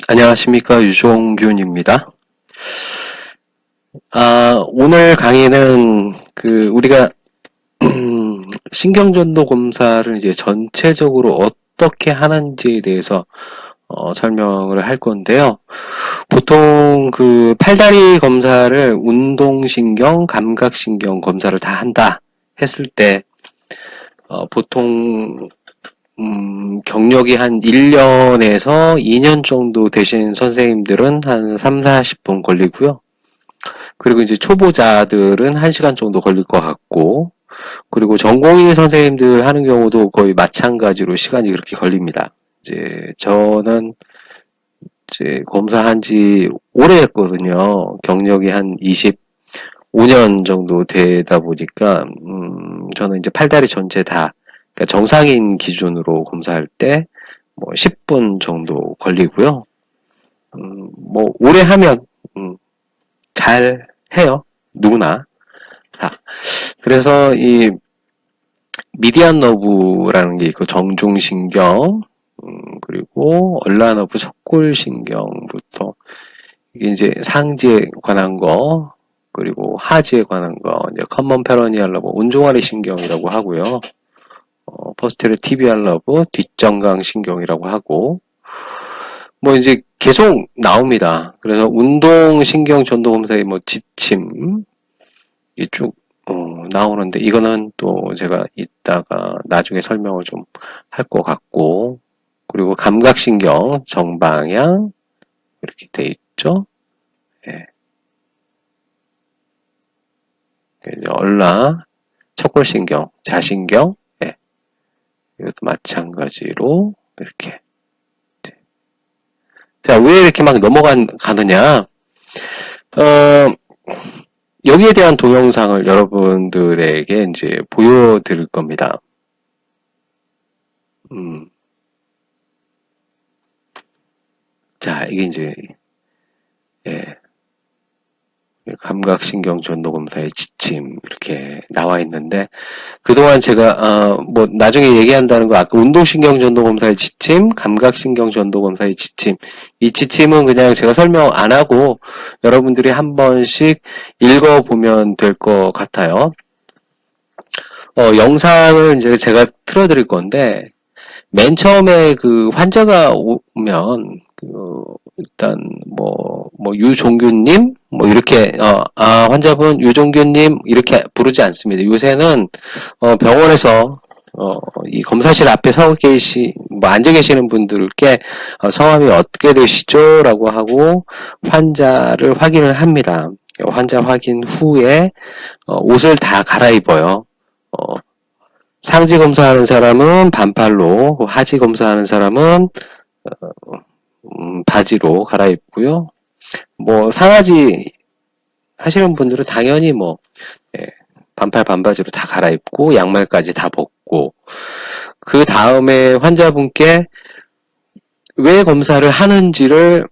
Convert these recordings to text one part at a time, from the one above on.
안녕하십니까. 유종균입니다. 오늘 강의는 우리가 신경전도 검사를 이제 전체적으로 어떻게 하는지에 대해서 설명을 할 건데요. 보통 팔다리 검사를 운동신경, 감각신경 검사를 다 한다 했을 때 보통 경력이 한 1년에서 2년 정도 되신 선생님들은 한 3, 40분 걸리고요. 그리고 이제 초보자들은 1시간 정도 걸릴 것 같고, 그리고 전공의 선생님들 하는 경우도 거의 마찬가지로 시간이 그렇게 걸립니다. 이제 저는 이제 검사한 지 오래 했거든요. 경력이 한 25년 정도 되다 보니까, 저는 이제 팔다리 전체 다, 그러니까 정상인 기준으로 검사할 때, 뭐 10분 정도 걸리고요. 오래 하면, 잘 해요. 누구나. 다. 그래서 이 미디안 너브라는 게 있고 정중신경, 그리고 얼라너브 척골신경부터 이게 이제 상지에 관한 거, 그리고 하지에 관한 거, 이제 커먼 페로니얼 러브, 온종아리 신경이라고 하고요. 포스테르 티비알 러브, 뒷정강 신경이라고 하고, 뭐 이제 계속 나옵니다. 그래서 운동 신경 전도 검사의 뭐 지침, 이게 쭉 나오는데 이거는 또 제가 이따가 나중에 설명을 좀 할 것 같고, 그리고 감각신경 정방향 이렇게 돼 있죠. 예. 얼라 척골신경 자신경, 예. 이것도 마찬가지로 이렇게. 자, 왜 이렇게 막 가느냐? 어, 여기에 대한 동영상을 여러분들에게 이제 보여드릴 겁니다. 자, 이게 이제, 예, 감각신경 전도검사의 지침, 이렇게 나와 있는데, 그동안 제가, 뭐, 나중에 얘기한다는 거, 아까 운동신경 전도검사의 지침, 감각신경 전도검사의 지침, 이 지침은 그냥 제가 설명 안 하고, 여러분들이 한 번씩 읽어보면 될 것 같아요. 영상을 이제 제가 틀어드릴 건데, 맨 처음에 환자가 오면 일단 유종규님 이렇게 환자분 유종규님 이렇게 부르지 않습니다. 요새는 병원에서 이 검사실 앞에 앉아 계시는 분들께 성함이 어떻게 되시죠?라고 하고 환자를 확인을 합니다. 환자 확인 후에 옷을 다 갈아입어요. 상지 검사하는 사람은 반팔로, 하지 검사하는 사람은 바지로 갈아입고요. 뭐 상하지 하시는 분들은 당연히 예, 반팔 반바지로 다 갈아입고 양말까지 다 벗고 그 다음에 환자분께 왜 검사를 하는지를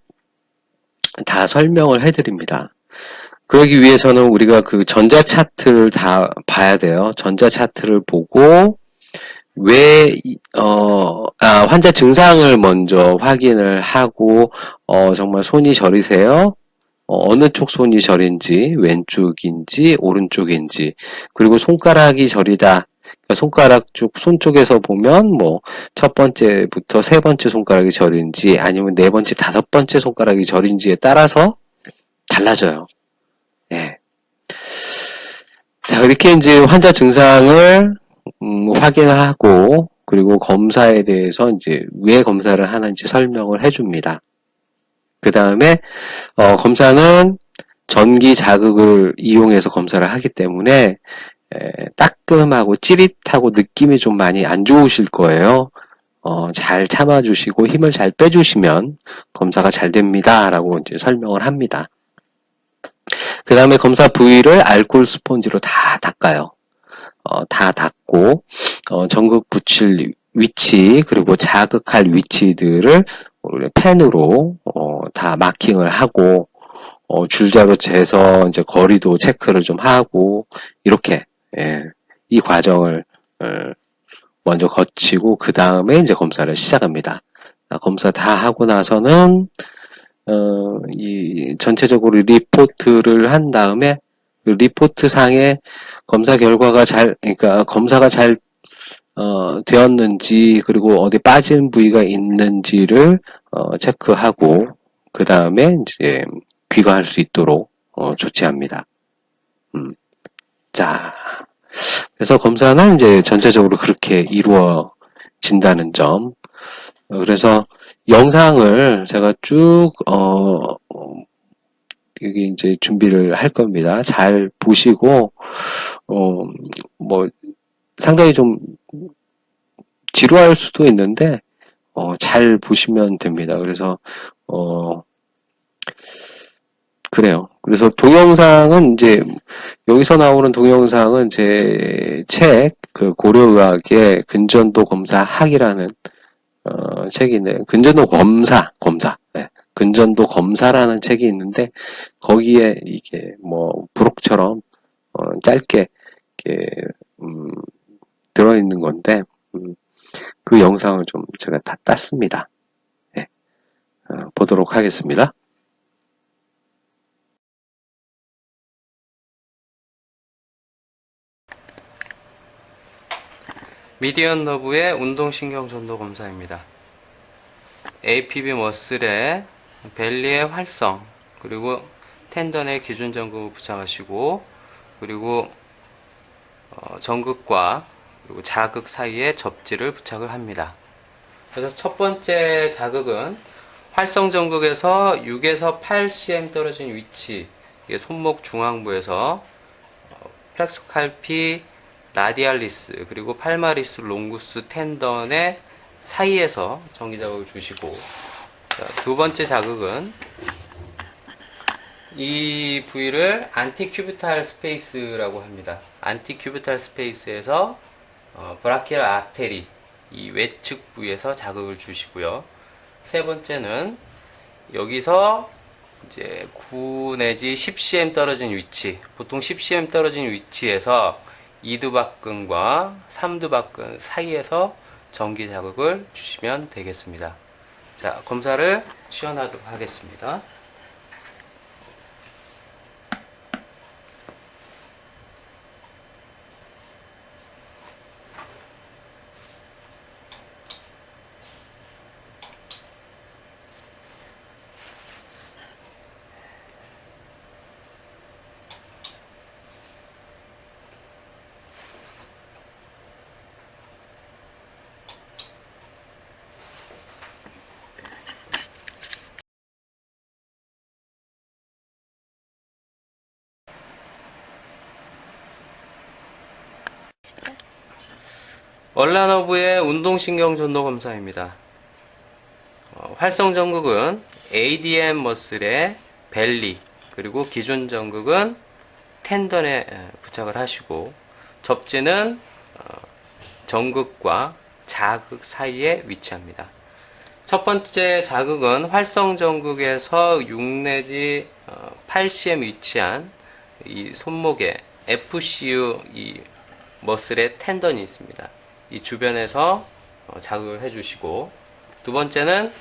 다 설명을 해드립니다. 그러기 위해서는 우리가 전자 차트를 다 봐야 돼요. 전자 차트를 보고 환자 증상을 먼저 확인을 하고, 정말 손이 저리세요? 어느 쪽 손이 저린지, 왼쪽인지, 오른쪽인지, 그리고 손가락이 저리다. 그러니까 손 쪽에서 보면, 첫 번째부터 세 번째 손가락이 저린지, 아니면 네 번째, 다섯 번째 손가락이 저린지에 따라서 달라져요. 예. 자, 이렇게 이제 환자 증상을 확인하고 그리고 검사에 대해서 이제 왜 검사를 하는지 설명을 해줍니다. 그 다음에 검사는 전기 자극을 이용해서 검사를 하기 때문에 따끔하고 찌릿하고 느낌이 좀 많이 안 좋으실 거예요. 잘 참아주시고 힘을 잘 빼주시면 검사가 잘 됩니다. 라고 이제 설명을 합니다. 그 다음에 검사 부위를 알코올 스펀지로 다 닦아요. 다 닦고 전극 붙일 위치 그리고 자극할 위치들을 펜으로 다 마킹을 하고 줄자로 재서 이제 거리도 체크를 좀 하고 이렇게 이 과정을 먼저 거치고 그 다음에 이제 검사를 시작합니다. 검사 다 하고 나서는 이 전체적으로 리포트를 한 다음에 그 리포트 상에 검사 결과가 그러니까 검사가 잘 되었는지 그리고 어디 빠진 부위가 있는지를 체크하고 그 다음에 이제 귀가할 수 있도록 조치합니다. 자, 그래서 검사는 이제 전체적으로 그렇게 이루어진다는 점. 그래서 영상을 제가 쭉 여기 이제 준비를 할 겁니다. 잘 보시고 뭐 상당히 좀 지루할 수도 있는데 잘 보시면 됩니다. 그래서 그래요. 그래서 동영상은 이제 여기서 나오는 동영상은 제 책 그 고려의학의 근전도 검사학이라는 책이 있네요. 근전도 검사. 네. 근전도 검사라는 책이 있는데 거기에 이게 뭐 부록처럼 짧게 이렇게 음, 들어있는 건데 그 영상을 좀 제가 다 땄습니다. 네. 보도록 하겠습니다. 미디언 너브의 운동신경 전도 검사입니다. APB 머슬의 벨리의 활성, 그리고 텐던의 기준 전극을 부착하시고, 그리고 전극과 그리고 자극 사이에 접지를 부착을 합니다. 그래서 첫 번째 자극은 활성 전극에서 6에서 8cm 떨어진 위치, 이게 손목 중앙부에서 플렉소칼피 라디알리스 그리고 팔마리스 롱구스 텐던의 사이에서 전기 자극을 주시고, 두 번째 자극은 이 부위를 안티큐비탈 스페이스라고 합니다. 안티큐비탈 스페이스에서 브라키얼 아테리 이 외측 부위에서 자극을 주시고요. 세 번째는 여기서 이제 9 내지 10cm 떨어진 위치, 보통 10cm 떨어진 위치에서 2두박근과 3두박근 사이에서 전기 자극을 주시면 되겠습니다. 자, 검사를 시연하도록 하겠습니다. 얼라너브의 운동신경 전도 검사입니다. 활성 전극은 ADM 머슬의 벨리, 그리고 기준 전극은 텐던에 부착을 하시고, 접지는 전극과 자극 사이에 위치합니다. 첫 번째 자극은 활성 전극에서 6 내지 8cm 위치한 이 손목에 FCU 이 머슬의 텐던이 있습니다. 이 주변에서 자극을 해주시고, 두 번째는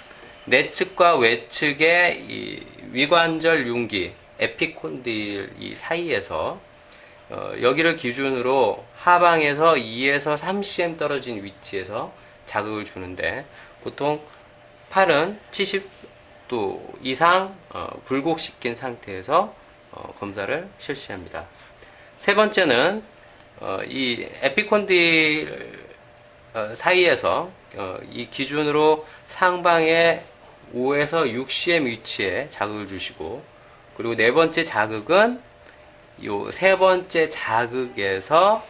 내측과 외측의 이 위관절 융기 에피콘딜 이 사이에서 여기를 기준으로 하방에서 2에서 3cm 떨어진 위치에서 자극을 주는데, 보통 팔은 70도 이상 굴곡시킨 상태에서 검사를 실시합니다. 세 번째는 이 에피콘딜 사이에서 이 기준으로 상방에 5에서 6cm 위치에 자극을 주시고, 그리고 네 번째 자극은 요 세 번째 자극에서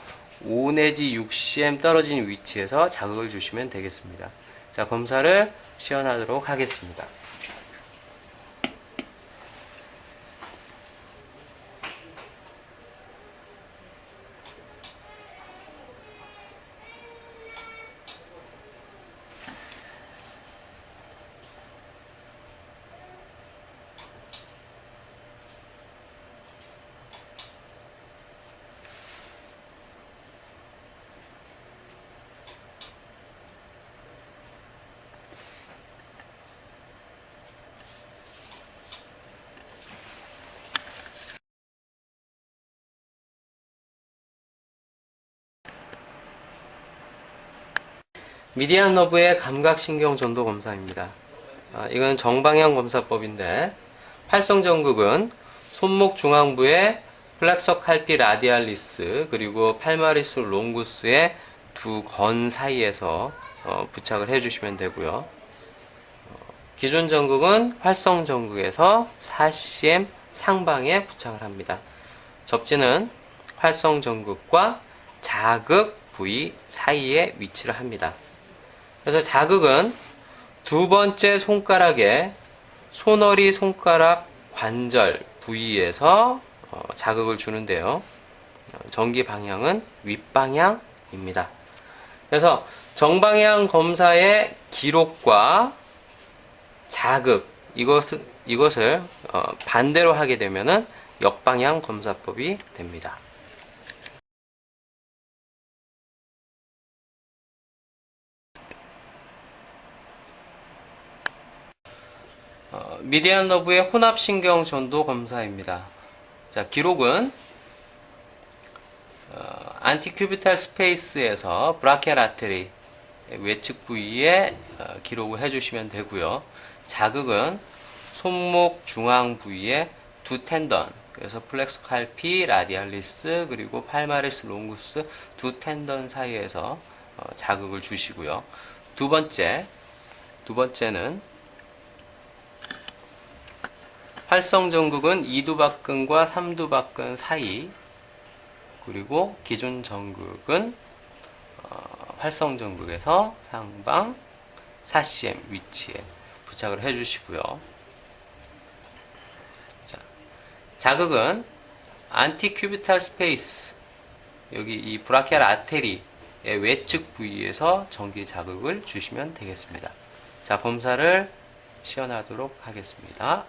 5 내지 6cm 떨어진 위치에서 자극을 주시면 되겠습니다. 자, 검사를 시연하도록 하겠습니다. 미디안 너브의 감각신경 전도 검사입니다. 이건 정방향 검사법인데 활성전극은 손목 중앙부의 플렉서 칼피 라디알리스 그리고 팔마리스 롱구스의 두 건 사이에서 부착을 해주시면 되고요. 기존 전극은 활성 전극에서 4cm 상방에 부착을 합니다. 접지는 활성 전극과 자극 부위 사이에 위치를 합니다. 그래서 자극은 두 번째 손가락에 손허리 손가락 관절 부위에서 자극을 주는데요. 전기 방향은 윗방향입니다. 그래서 정방향 검사의 기록과 자극 이것을 반대로 하게 되면은 역방향 검사법이 됩니다. 미디안 너브의 혼합신경 전도 검사입니다. 자, 기록은 안티큐비탈 스페이스에서 브라키알 아테리 외측 부위에 기록을 해주시면 되고요. 자극은 손목 중앙 부위에 두 텐던, 그래서 플렉스 칼피 라디알리스 그리고 팔마리스 롱구스 두 텐던 사이에서 자극을 주시고요. 두 번째는 활성전극은 2두박근과 3두박근 사이, 그리고 기존 전극은 활성전극에서 상방 4cm 위치에 부착을 해주시고요. 자, 자극은 안티큐비탈 스페이스, 여기 이 브라키알 아테리의 외측 부위에서 전기 자극을 주시면 되겠습니다. 자, 검사를 시연하도록 하겠습니다.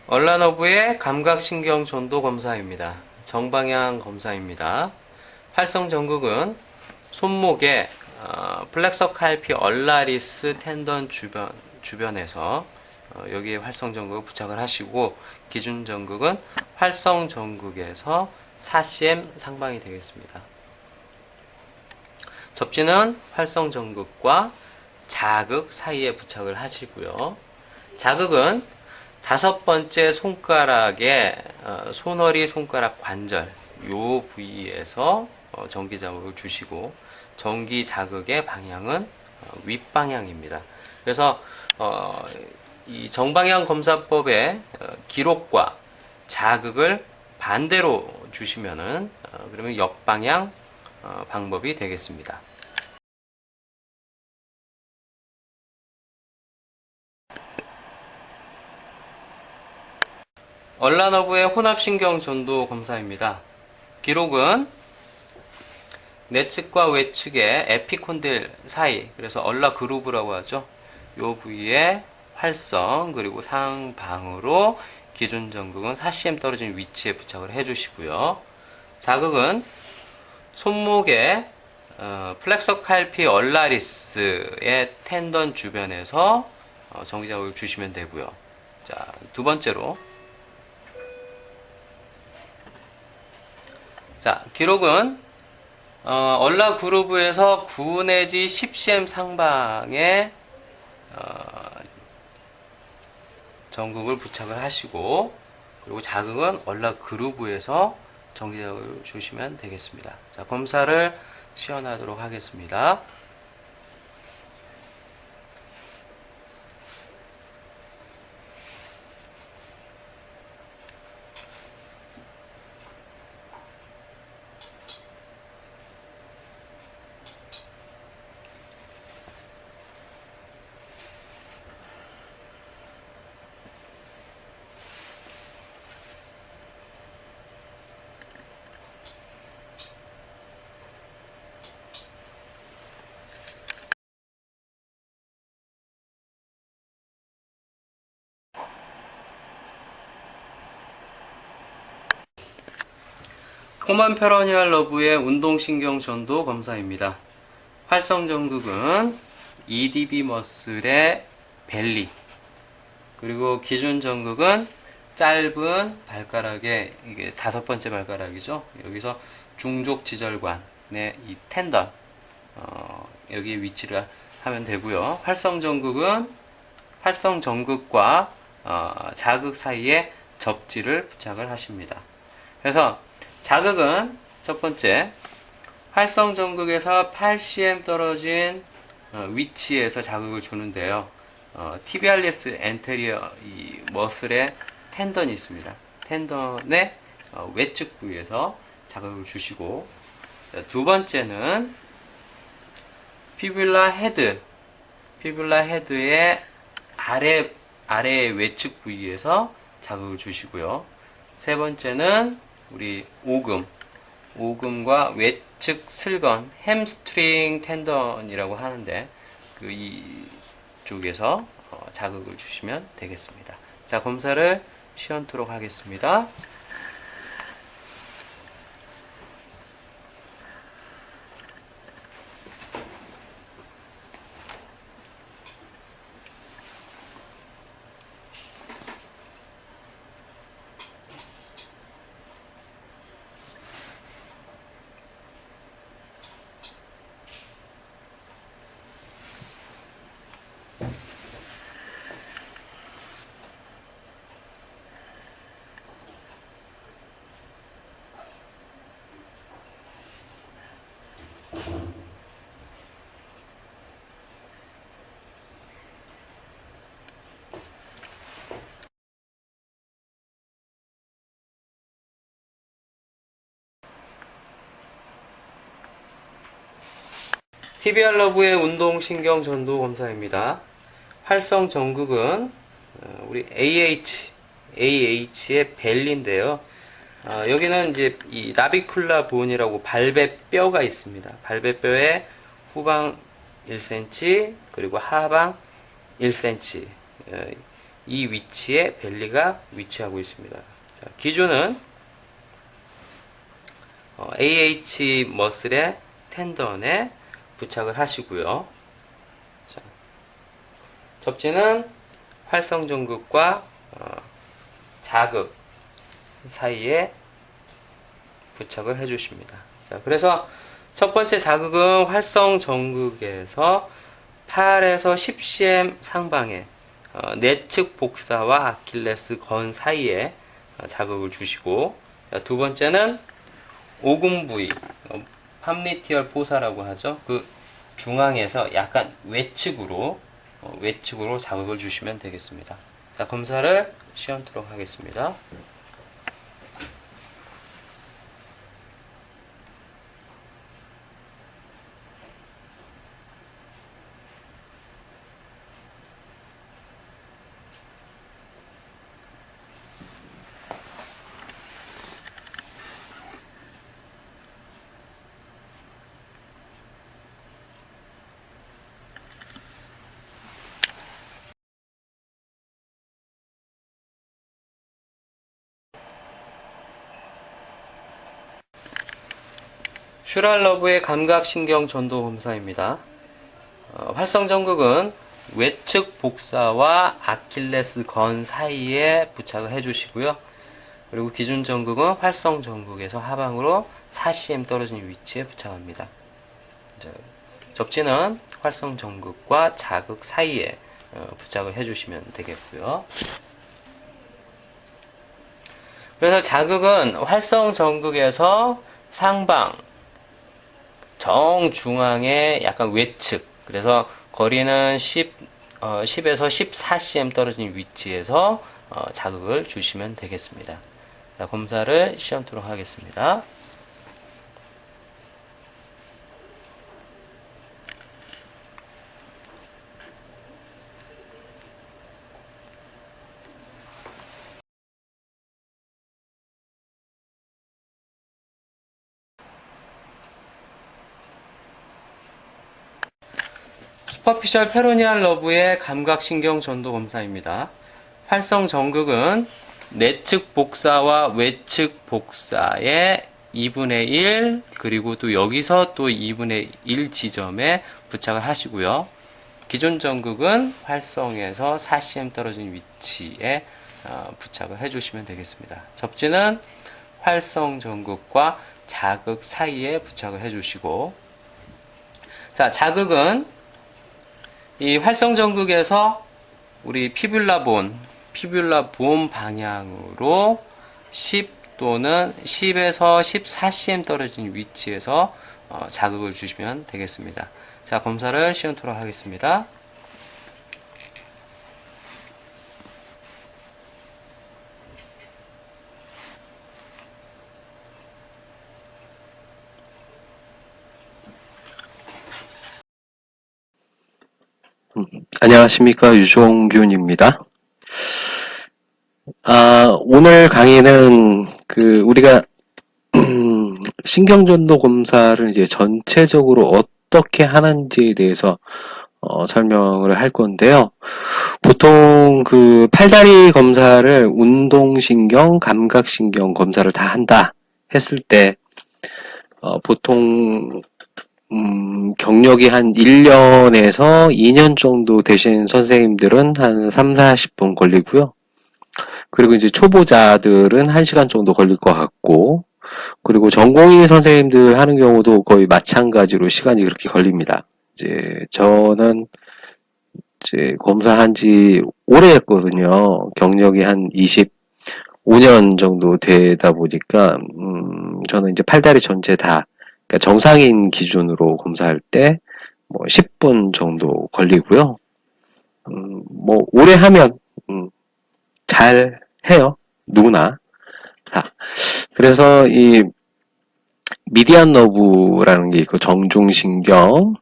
얼라너브의 감각신경 전도 검사입니다. 정방향 검사입니다. 활성 전극은 손목의 플렉서 칼피 얼라리스 텐던 주변에서 여기에 활성 전극을 부착을 하시고, 기준 전극은 활성 전극에서 4cm 상방이 되겠습니다. 접지는 활성 전극과 자극 사이에 부착을 하시고요. 자극은 다섯 번째 손가락에 손허리 손가락 관절 요 부위에서 전기 자극을 주시고, 전기 자극의 방향은 윗방향입니다. 그래서 이 정방향 검사법의 기록과 자극을 반대로 주시면은 그러면 역방향 방법이 되겠습니다. 얼라너브의 혼합신경 전도 검사입니다. 기록은 내측과 외측의 에피콘딜 사이, 그래서 얼라 그루브라고 하죠. 이 부위에 활성 그리고 상방으로 기준 전극은 4cm 떨어진 위치에 부착을 해주시고요. 자극은 손목의 플렉서 칼피 얼라리스의 텐던 주변에서 전기 자극을 주시면 되고요. 자, 두 번째로, 자, 기록은 얼라 그루브에서 9 내지 10cm 상방에 전극을 부착을 하시고, 그리고 자극은 얼라 그루브에서 전기 자극을 주시면 되겠습니다. 자, 검사를 시연하도록 하겠습니다. 코먼 페러니얼 러브의 운동신경 전도 검사입니다. 활성 전극은 EDB 머슬의 벨리, 그리고 기준 전극은 짧은 발가락의, 이게 5번째 발가락이죠. 여기서 중족 지절관의 이 텐던, 여기에 위치를 하면 되고요. 활성 전극은 활성 전극과 자극 사이에 접지를 부착을 하십니다. 그래서 자극은 첫 번째, 활성 전극에서 8cm 떨어진 위치에서 자극을 주는데요. 티비알리스 엔테리어 이 머슬의 텐던이 있습니다. 텐던의 외측 부위에서 자극을 주시고, 두 번째는 피뷸라 헤드의 아래 외측 부위에서 자극을 주시고요. 세 번째는 우리 오금과 외측 슬건, 햄스트링 텐던이라고 하는데 그 이쪽에서 자극을 주시면 되겠습니다. 자, 검사를 시연토록 하겠습니다. TBR 러브의 운동신경 전도 검사입니다. 활성 전극은 우리 AH의 벨리인데요. 여기는 이제 이 나비쿨라 본이라고 발배뼈가 있습니다. 발배뼈의 후방 1cm 그리고 하방 1cm, 이 위치에 벨리가 위치하고 있습니다. 자, 기준은 AH 머슬의 텐던에 부착을 하시고요. 자, 접지는 활성 전극과 자극 사이에 부착을 해주십니다. 자, 그래서 첫 번째 자극은 활성 전극에서 8에서 10cm 상방에 내측 복사와 아킬레스 건 사이에 자극을 주시고, 두 번째는 오금 부위, 함리티얼 포사라고 하죠. 그 중앙에서 약간 외측으로 자극을 주시면 되겠습니다. 자, 검사를 시연토록 하겠습니다. 슈랄러브의 감각신경 전도 검사입니다. 활성 전극은 외측 복사와 아킬레스 건 사이에 부착을 해주시고요. 그리고 기준 전극은 활성 전극에서 하방으로 4cm 떨어진 위치에 부착합니다. 접지는 활성 전극과 자극 사이에 부착을 해주시면 되겠고요. 그래서 자극은 활성 전극에서 상방, 정중앙의 약간 외측, 그래서 거리는 10에서 14cm 떨어진 위치에서 자극을 주시면 되겠습니다. 자, 검사를 시연토록 하겠습니다. 슈퍼피셜 페로니알 러브의 감각신경 전도 검사입니다. 활성 전극은 내측 복사와 외측 복사의 2분의 1, 그리고 또 여기서 또 2분의 1 지점에 부착을 하시고요. 기존 전극은 활성에서 4cm 떨어진 위치에 부착을 해주시면 되겠습니다. 접지는 활성 전극과 자극 사이에 부착을 해주시고, 자, 자극은 이 활성 전극에서 우리 피뷸라 본 방향으로 10 또는 10에서 14cm 떨어진 위치에서 자극을 주시면 되겠습니다. 자, 검사를 시연토록 하겠습니다. 안녕하십니까, 유종균입니다. 오늘 강의는 우리가 신경전도 검사를 이제 전체적으로 어떻게 하는지에 대해서 설명을 할 건데요. 보통 팔다리 검사를 운동신경, 감각신경 검사를 다 한다 했을 때 보통 경력이 한 1년에서 2년 정도 되신 선생님들은 한 3, 40분 걸리고요. 그리고 이제 초보자들은 1시간 정도 걸릴 것 같고, 그리고 전공의 선생님들 하는 경우도 거의 마찬가지로 시간이 그렇게 걸립니다. 저는 검사한 지 오래 했거든요. 경력이 한 25년 정도 되다 보니까, 저는 이제 팔다리 전체 다, 그러니까 정상인 기준으로 검사할 때, 10분 정도 걸리고요. 오래 하면, 잘 해요. 누구나. 그래서 이 미디안 너브라는 게 있고 정중신경,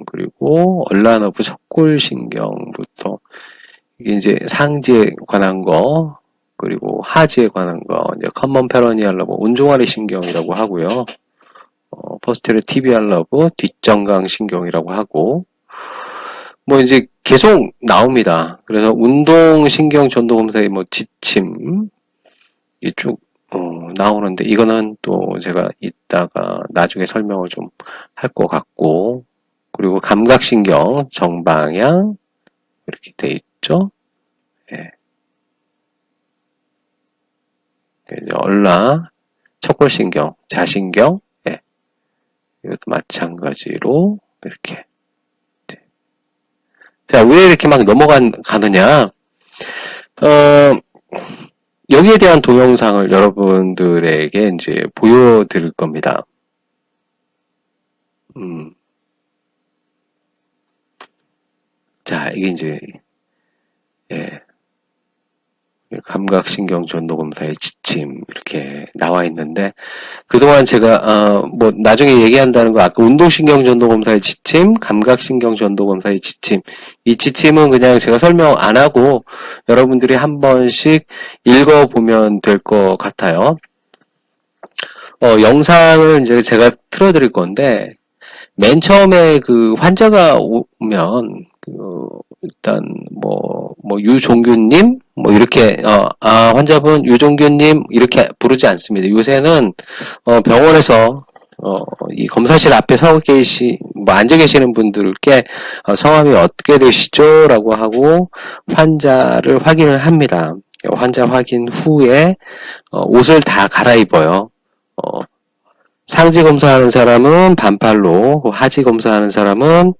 그리고 얼라너브 척골신경부터 이게 이제 상지에 관한 거, 그리고 하지에 관한 거, 이제 커먼 페로니얼 러브, 온종아리 신경이라고 하고요. 포스테리어 티비알 러브, 뒷정강 신경이라고 하고, 이제 계속 나옵니다. 그래서 운동신경 전도검사의 지침, 쭉 나오는데, 이거는 또 제가 이따가 나중에 설명을 좀 할 것 같고, 그리고 감각신경 정방향 이렇게 돼 있죠. 예. 얼라 척골신경 자신경, 예. 이것도 마찬가지로 이렇게. 자, 왜 이렇게 막 가느냐? 여기에 대한 동영상을 여러분들에게 이제 보여드릴 겁니다. 자, 이게 이제, 예. 감각신경 전도검사의 지침, 이렇게 나와 있는데, 그동안 제가, 나중에 얘기한다는 거, 아까 운동신경 전도검사의 지침, 감각신경 전도검사의 지침, 이 지침은 그냥 제가 설명 안 하고, 여러분들이 한 번씩 읽어보면 될 것 같아요. 영상을 이제 제가 틀어드릴 건데, 맨 처음에 환자가 오면, 일단, 유종균님? 이렇게, 환자분, 유종균님, 이렇게 부르지 않습니다. 요새는, 병원에서, 이 검사실 앞에 앉아 계시는 분들께, 성함이 어떻게 되시죠? 라고 하고, 환자를 확인을 합니다. 환자 확인 후에, 옷을 다 갈아입어요. 상지 검사하는 사람은 반팔로, 하지 검사하는 사람은,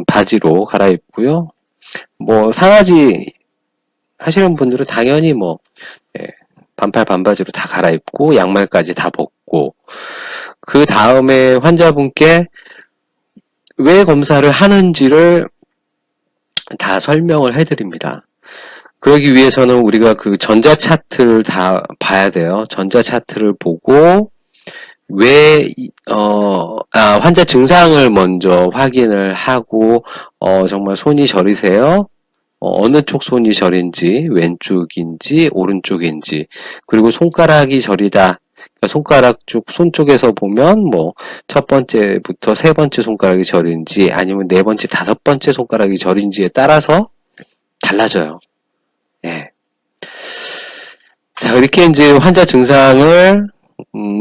바지로 갈아입고요. 상하지 하시는 분들은 당연히 예, 반팔 반바지로 다 갈아입고 양말까지 다 벗고, 그 다음에 환자분께 왜 검사를 하는지를 다 설명을 해드립니다. 그러기 위해서는 우리가 전자 차트를 다 봐야 돼요. 전자 차트를 보고 환자 증상을 먼저 확인을 하고, 정말 손이 저리세요? 어느 쪽 손이 저린지, 왼쪽인지, 오른쪽인지, 그리고 손가락이 저리다. 그러니까 손가락 손 쪽에서 보면, 첫 번째부터 세 번째 손가락이 저린지, 아니면 네 번째, 다섯 번째 손가락이 저린지에 따라서 달라져요. 예. 자, 이렇게 이제 환자 증상을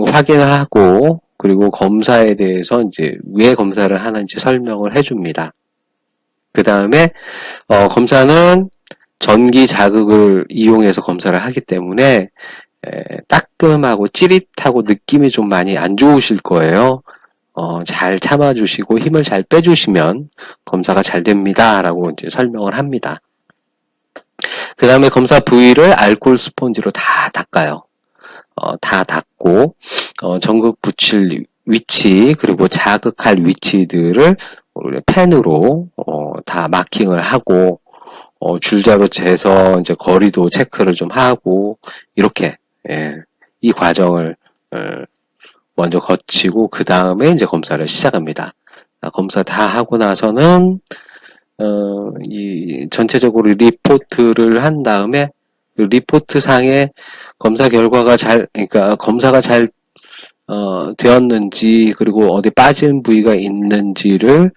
확인하고 그리고 검사에 대해서 이제 왜 검사를 하는지 설명을 해줍니다. 그 다음에 검사는 전기 자극을 이용해서 검사를 하기 때문에 따끔하고 찌릿하고 느낌이 좀 많이 안 좋으실 거예요. 잘 참아주시고 힘을 잘 빼주시면 검사가 잘 됩니다. 라고 이제 설명을 합니다. 그 다음에 검사 부위를 알코올 스펀지로 다 닦아요. 다 닦고, 전극 붙일 위치, 그리고 자극할 위치들을 펜으로, 다 마킹을 하고, 줄자로 재서 이제 거리도 체크를 좀 하고, 이렇게, 예, 이 과정을, 어, 먼저 거치고, 그 다음에 이제 검사를 시작합니다. 검사 다 하고 나서는, 이 전체적으로 리포트를 한 다음에 그 리포트 상에 검사 결과가 그러니까 검사가 잘 되었는지 그리고 어디 빠진 부위가 있는지를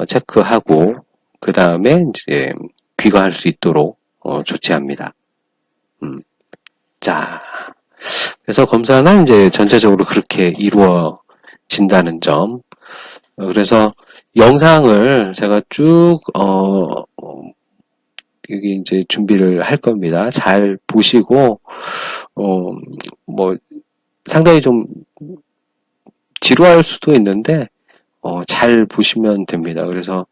체크하고 그 다음에 이제 귀가할 수 있도록 조치합니다. 자, 그래서 검사는 이제 전체적으로 그렇게 이루어진다는 점. 그래서 영상을 제가 쭉 여기 이제 준비를 할 겁니다. 잘 보시고 뭐 상당히 좀 지루할 수도 있는데 잘 보시면 됩니다. 그래서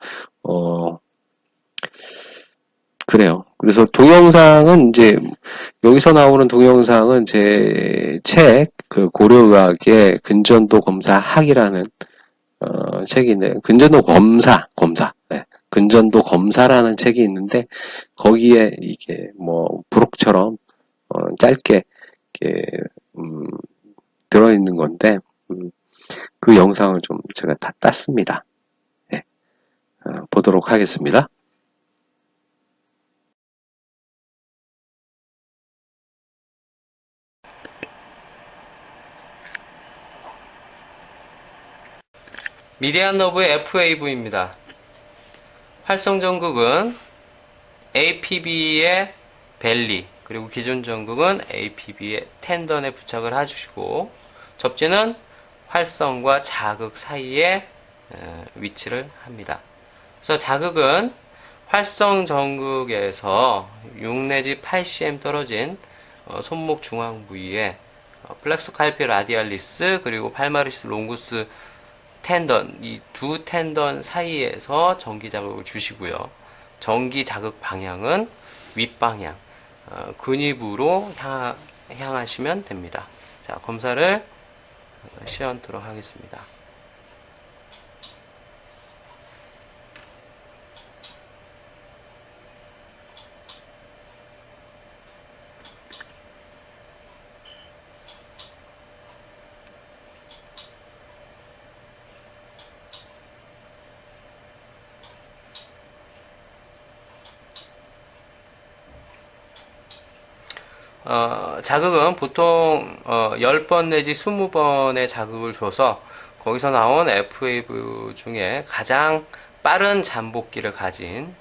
그래요. 그래서 동영상은 이제 여기서 나오는 동영상은 제 책 그 고려의학의 근전도 검사학이라는 책이 있네요. 근전도 검사. 네. 근전도 검사라는 책이 있는데 거기에 이게 뭐 부록처럼 짧게 이렇게 들어있는 건데 그 영상을 좀 제가 다 땄습니다. 네. 보도록 하겠습니다. 미디안 너브의 F웨이브입니다. 활성 전극은 APB의 벨리, 그리고 기존 전극은 APB의 텐던에 부착을 해주시고, 접지는 활성과 자극 사이에 위치를 합니다. 그래서 자극은 활성 전극에서 6 내지 8cm 떨어진 손목 중앙 부위에 플렉소 칼피 라디알리스 그리고 팔마리스 롱구스 텐던, 이 두 텐던 사이에서 전기 자극을 주시고요. 전기 자극 방향은 윗방향, 근입으로 향하시면 됩니다. 자, 검사를 시연토록 하겠습니다. 자극은 보통 10번 내지 20번의 자극을 줘서 거기서 나온 F웨이브 중에 가장 빠른 잠복기를 가진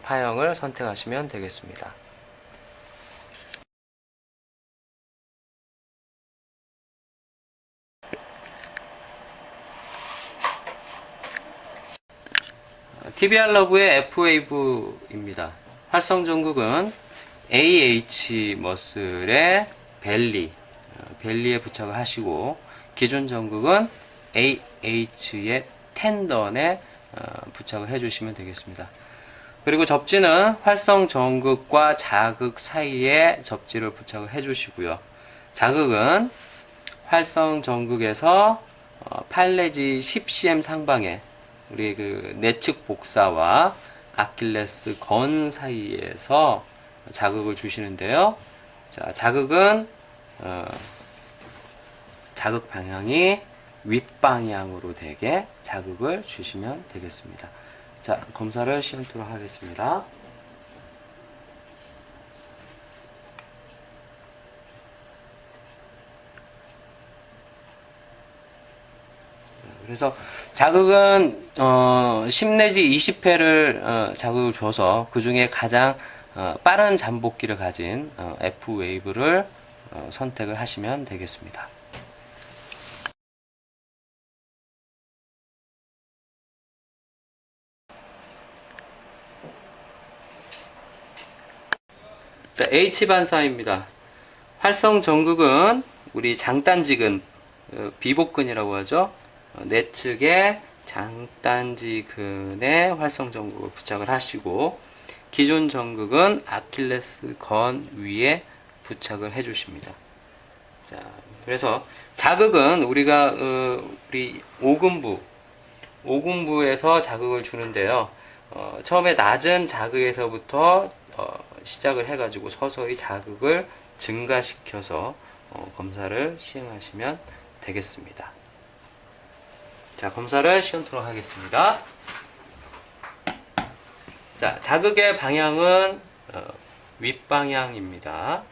파형을 선택하시면 되겠습니다. TBR 러브의 F웨이브입니다. 활성 전극은 AH 머슬의 벨리에 부착을 하시고, 기존 전극은 AH의 텐던에 부착을 해주시면 되겠습니다. 그리고 접지는 활성 전극과 자극 사이에 접지를 부착을 해주시고요. 자극은 활성 전극에서 8 내지 10cm 상방에 우리 그 내측 복사와 아킬레스 건 사이에서 자극을 주시는데요. 자, 자극은 자극 방향이 윗방향으로 되게 자극을 주시면 되겠습니다. 자, 검사를 시험토록 하겠습니다. 그래서 자극은 10 내지 20회를 자극을 줘서 그 중에 가장 빠른 잠복기를 가진 F웨이브를 선택을 하시면 되겠습니다. 자, H반사입니다. 활성 전극은 우리 장단지근, 비복근이라고 하죠. 내측에 장단지근에 활성 전극을 부착을 하시고, 기존 전극은 아킬레스건 위에 부착을 해 주십니다. 자, 그래서 자극은 우리가 우리 오금부에서 자극을 주는데요. 처음에 낮은 자극에서부터 시작을 해가지고 서서히 자극을 증가시켜서 검사를 시행하시면 되겠습니다. 자, 검사를 시험토록 하겠습니다. 자, 자극의 방향은 윗방향입니다.